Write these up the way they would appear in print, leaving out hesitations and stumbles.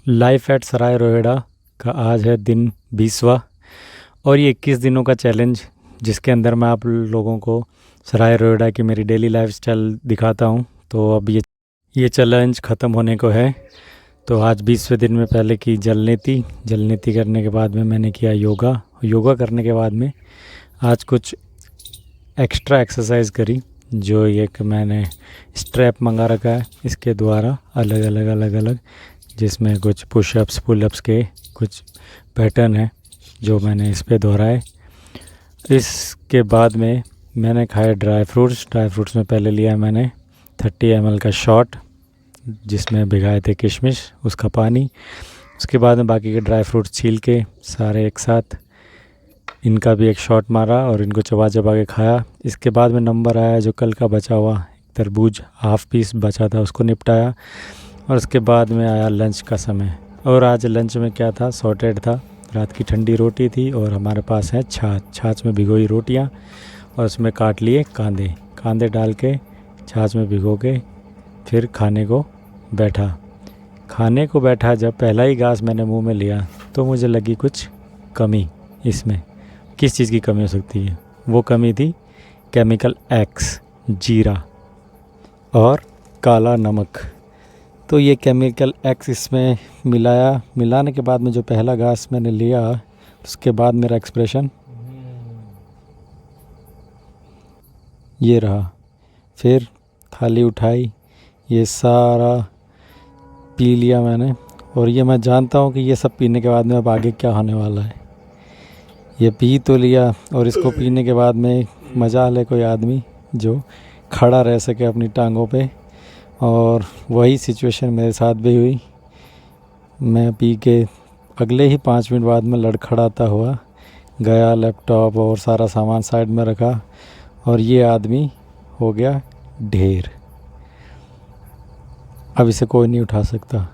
Life at सराय रोहिड़ा का आज है दिन 20वां और ये 21 दिनों का चैलेंज जिसके अंदर मैं आप लोगों को सराय रोहिड़ा की मेरी डेली लाइफस्टाइल दिखाता हूँ। तो अब ये चैलेंज ख़त्म होने को है। तो आज 20वें दिन में पहले की जल नीति करने के बाद में मैंने किया योगा करने के बाद में आज कुछ एक्स्ट्रा एक्सरसाइज करी। जो ये कि मैंने स्ट्रैप मंगा रखा है, इसके द्वारा अलग अलग जिसमें कुछ पुशअप्स पुलअप्स के कुछ पैटर्न है जो मैंने इस पे दोहराए। इसके बाद में मैंने खाए ड्राई फ्रूट्स में पहले लिया मैंने 30 ml का शॉट जिसमें भिगाए थे किशमिश, उसका पानी। उसके बाद में बाकी के ड्राई फ्रूट्स छील के सारे एक साथ इनका भी एक शॉट मारा और इनको चबा चबा के खाया। इसके बाद में नंबर आया जो कल का बचा हुआ तरबूज हाफ पीस बचा था उसको निपटाया और उसके बाद में आया लंच का समय। और आज लंच में क्या था, सॉर्टेड था, रात की ठंडी रोटी थी और हमारे पास है छाछ में भिगोई रोटियां और उसमें काट लिए कांदे डाल के छाछ में भिगो के फिर खाने को बैठा। जब पहला ही घास मैंने मुंह में लिया तो मुझे लगी कुछ कमी। इसमें किस चीज़ की कमी हो सकती है? वो कमी थी केमिकल एक्स, जीरा और काला नमक। तो ये केमिकल एक्स इसमें मिलाने के बाद में जो पहला घास मैंने लिया उसके बाद मेरा एक्सप्रेशन ये रहा। फिर थाली उठाई, ये सारा पी लिया मैंने और ये मैं जानता हूँ कि ये सब पीने के बाद में अब आगे क्या होने वाला है। ये पी तो लिया और इसको पीने के बाद में मजाल है कोई आदमी जो खड़ा रह सके अपनी टांगों पे, और वही सिचुएशन मेरे साथ भी हुई। मैं पी के अगले ही 5 मिनट बाद में लड़खड़ाता हुआ गया, लैपटॉप और सारा सामान साइड में रखा और ये आदमी हो गया ढेर। अब इसे कोई नहीं उठा सकता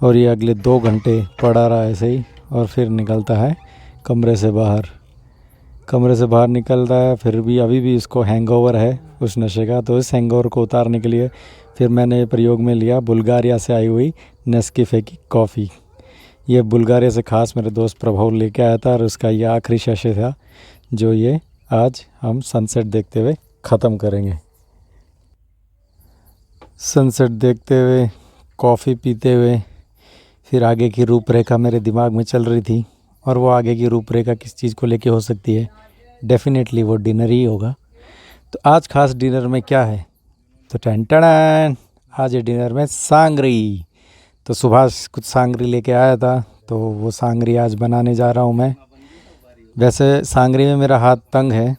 और ये अगले 2 घंटे पड़ा रहा ऐसे ही और फिर निकलता है कमरे से बाहर निकलता है। फिर भी अभी भी इसको हैंगओवर है उस नशे का। तो इस हैंगओवर को उतारने के लिए फिर मैंने प्रयोग में लिया बुल्गारिया से आई हुई नेस्कैफे की कॉफ़ी। ये बुल्गारिया से ख़ास मेरे दोस्त प्रभाव लेके आया था और उसका ये आखिरी शशे था जो ये आज हम सनसेट देखते हुए ख़त्म करेंगे। सनसेट देखते हुए, कॉफ़ी पीते हुए, फिर आगे की रूपरेखा मेरे दिमाग में चल रही थी। और वो आगे की रूपरेखा किस चीज़ को लेके हो सकती है? डेफिनेटली वो डिनर ही होगा। तो आज खास डिनर में क्या है? तो टन आज ये डिनर में सांगरी। तो सुभाष कुछ सांगरी लेके आया था तो वो सांगरी आज बनाने जा रहा हूँ मैं। वैसे सांगरी में मेरा हाथ तंग है।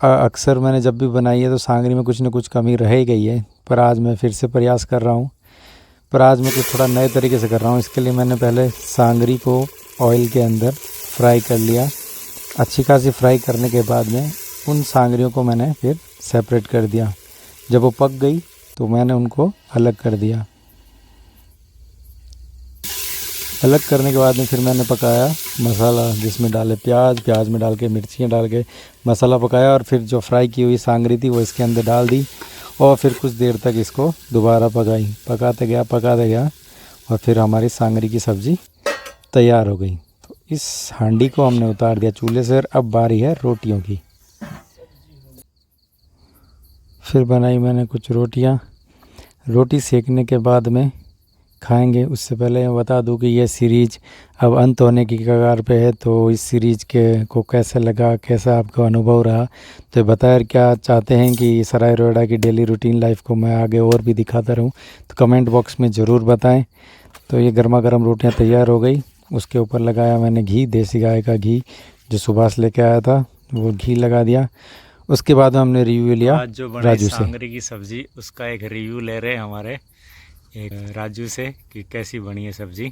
अक्सर मैंने जब भी बनाई है तो सांगरी में कुछ न कुछ कमी रह ही गई है, पर आज मैं फिर से प्रयास कर रहा हूँ। पर आज मैं कुछ थोड़ा नए तरीके से कर रहा हूँ। इसके लिए मैंने पहले सांगरी को ऑयल के अंदर फ्राई कर लिया। अच्छी खासी फ्राई करने के बाद में उन सांगरियों को मैंने फिर सेपरेट कर दिया। जब वो पक गई तो मैंने उनको अलग कर दिया। अलग करने के बाद में फिर मैंने पकाया मसाला, जिसमें डाले प्याज में डाल के मिर्चियाँ डाल के मसाला पकाया और फिर जो फ्राई की हुई सांगरी थी वो इसके अंदर डाल दी और फिर कुछ देर तक इसको दोबारा पकाते गया और फिर हमारी सांगरी की सब्ज़ी तैयार हो गई। तो इस हांडी को हमने उतार दिया चूल्हे से और अब बारी है रोटियों की। फिर बनाई मैंने कुछ रोटी सेकने के बाद में खाएंगे। उससे पहले मैं बता दूं कि यह सीरीज़ अब अंत होने की कगार पे है। तो इस सीरीज़ को कैसे लगा, कैसा आपका अनुभव रहा, तो बताया क्या चाहते हैं कि सराय रोहिड़ा की डेली रूटीन लाइफ को मैं आगे और भी दिखाता रहूं, तो कमेंट बॉक्स में ज़रूर बताएं। तो ये गर्मा गर्म रोटियां तैयार हो गई। उसके ऊपर लगाया मैंने घी, देसी गाय का घी जो सुभाष लेके आया था, वो घी लगा दिया। उसके बाद हमने रिव्यू लिया आज जो राजू से। सांगरी की सब्ज़ी उसका एक रिव्यू ले रहे हैं हमारे एक राजू से कि कैसी बनी है सब्ज़ी।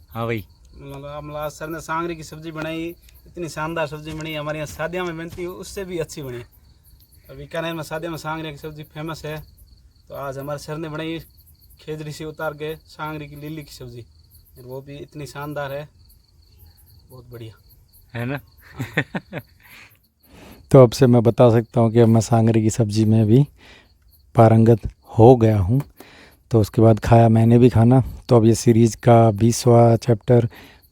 हाँ भाई, मतलब सर ने सांगरी की सब्ज़ी बनाई, इतनी शानदार सब्ज़ी बनी। हमारे यहाँ शादियाँ में बनती है उससे भी अच्छी बनी। अब बीकानेर में शादियों में सांगरी की सब्ज़ी फेमस है। तो आज हमारे सर ने बनाई खेजड़ी से उतार के सांगरी की लीली की सब्ज़ी, वो भी इतनी शानदार है, बहुत बढ़िया है ना। तो अब से मैं बता सकता हूँ कि अब मैं सांगरी की सब्ज़ी में भी पारंगत हो गया हूँ। तो उसके बाद खाया मैंने भी खाना। तो अब ये सीरीज़ का 20वां चैप्टर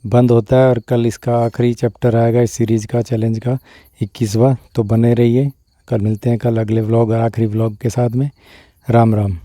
बंद होता है और कल इसका आखिरी चैप्टर आएगा इस सीरीज़ का, चैलेंज का 21वां। तो बने रहिए, कल मिलते हैं कल अगले व्लॉग और आखिरी व्लॉग के साथ में। राम राम।